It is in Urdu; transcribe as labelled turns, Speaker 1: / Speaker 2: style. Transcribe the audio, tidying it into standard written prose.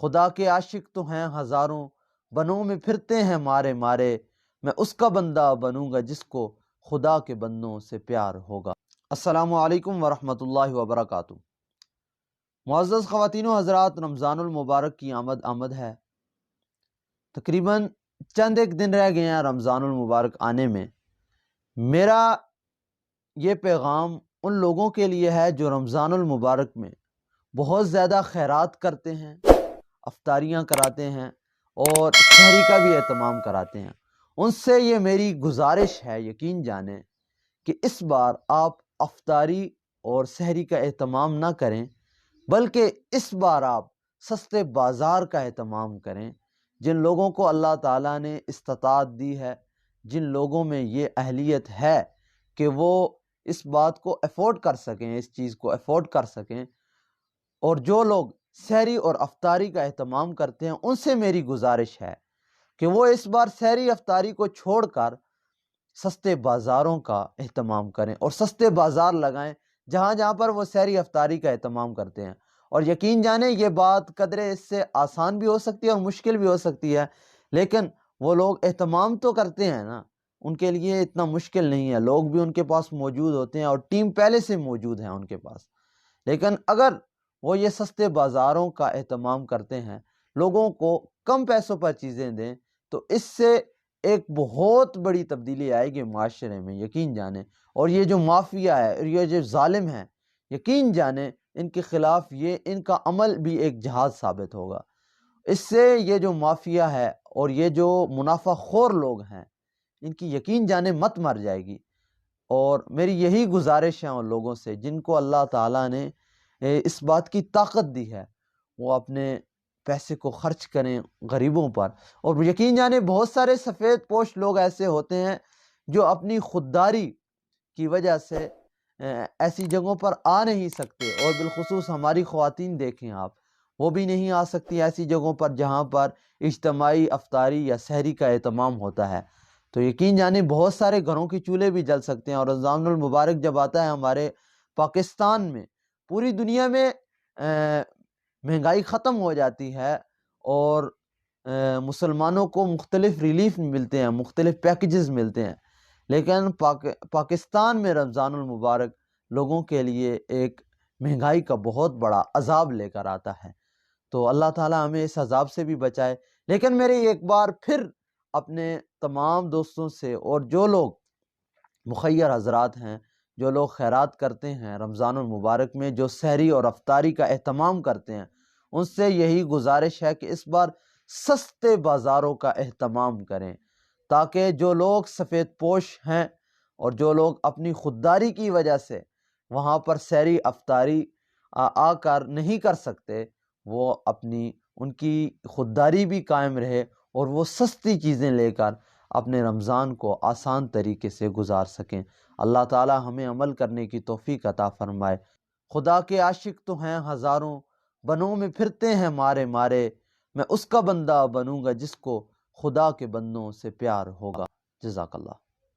Speaker 1: خدا کے عاشق تو ہیں ہزاروں، بنوں میں پھرتے ہیں مارے مارے، میں اس کا بندہ بنوں گا جس کو خدا کے بندوں سے پیار ہوگا۔ السلام علیکم ورحمۃ اللہ وبرکاتہ۔ معزز خواتین و حضرات، رمضان المبارک کی آمد ہے۔ تقریباً چند ایک دن رہ گئے ہیں رمضان المبارک آنے میں۔ میرا یہ پیغام ان لوگوں کے لیے ہے جو رمضان المبارک میں بہت زیادہ خیرات کرتے ہیں، افطاریاں کراتے ہیں اور سحری کا بھی اہتمام کراتے ہیں۔ ان سے یہ میری گزارش ہے، یقین جانیں کہ اس بار آپ افطاری اور سحری کا اہتمام نہ کریں، بلکہ اس بار آپ سستے بازار کا اہتمام کریں۔ جن لوگوں کو اللہ تعالیٰ نے استطاعت دی ہے، جن لوگوں میں یہ اہلیت ہے کہ وہ اس بات کو افورڈ کر سکیں، اس چیز کو افورڈ کر سکیں، اور جو لوگ سحری اور افطاری کا اہتمام کرتے ہیں، ان سے میری گزارش ہے کہ وہ اس بار سحری افطاری کو چھوڑ کر سستے بازاروں کا اہتمام کریں اور سستے بازار لگائیں جہاں جہاں پر وہ سحری افطاری کا اہتمام کرتے ہیں۔ اور یقین جانیں یہ بات قدرے اس سے آسان بھی ہو سکتی ہے اور مشکل بھی ہو سکتی ہے، لیکن وہ لوگ اہتمام تو کرتے ہیں نا، ان کے لیے اتنا مشکل نہیں ہے، لوگ بھی ان کے پاس موجود ہوتے ہیں اور ٹیم پہلے سے موجود ہیں ان کے پاس۔ لیکن اگر وہ یہ سستے بازاروں کا اہتمام کرتے ہیں، لوگوں کو کم پیسوں پر چیزیں دیں، تو اس سے ایک بہت بڑی تبدیلی آئے گی معاشرے میں، یقین جانیں۔ اور یہ جو مافیا ہے اور یہ جو ظالم ہیں، یقین جانیں ان کے خلاف یہ ان کا عمل بھی ایک جہاد ثابت ہوگا۔ اس سے یہ جو مافیا ہے اور یہ جو منافع خور لوگ ہیں، ان کی یقین جانیں مت مر جائے گی۔ اور میری یہی گزارش ہے ان لوگوں سے جن کو اللہ تعالیٰ نے اس بات کی طاقت دی ہے، وہ اپنے پیسے کو خرچ کریں غریبوں پر۔ اور یقین جانیں بہت سارے سفید پوش لوگ ایسے ہوتے ہیں جو اپنی خودداری کی وجہ سے ایسی جگہوں پر آ نہیں سکتے، اور بالخصوص ہماری خواتین دیکھیں آپ، وہ بھی نہیں آ سکتی ایسی جگہوں پر جہاں پر اجتماعی افطاری یا سحری کا اہتمام ہوتا ہے۔ تو یقین جانیں بہت سارے گھروں کے چولہے بھی جل سکتے ہیں۔ اور رمضان المبارک جب آتا ہے ہمارے پاکستان میں، پوری دنیا میں مہنگائی ختم ہو جاتی ہے اور مسلمانوں کو مختلف ریلیف ملتے ہیں، مختلف پیکیجز ملتے ہیں، لیکن پاکستان میں رمضان المبارک لوگوں کے لیے ایک مہنگائی کا بہت بڑا عذاب لے کر آتا ہے۔ تو اللہ تعالیٰ ہمیں اس عذاب سے بھی بچائے۔ لیکن میرے ایک بار پھر اپنے تمام دوستوں سے، اور جو لوگ مخیر حضرات ہیں، جو لوگ خیرات کرتے ہیں رمضان المبارک میں، جو سحری اور افطاری کا اہتمام کرتے ہیں، ان سے یہی گزارش ہے کہ اس بار سستے بازاروں کا اہتمام کریں، تاکہ جو لوگ سفید پوش ہیں اور جو لوگ اپنی خودداری کی وجہ سے وہاں پر سحری افطاری آ کر نہیں کر سکتے، وہ ان کی خودداری بھی قائم رہے اور وہ سستی چیزیں لے کر اپنے رمضان کو آسان طریقے سے گزار سکیں۔ اللہ تعالی ہمیں عمل کرنے کی توفیق عطا فرمائے۔ خدا کے عاشق تو ہیں ہزاروں، بنوں میں پھرتے ہیں مارے مارے، میں اس کا بندہ بنوں گا جس کو خدا کے بندوں سے پیار ہوگا۔ جزاک اللہ۔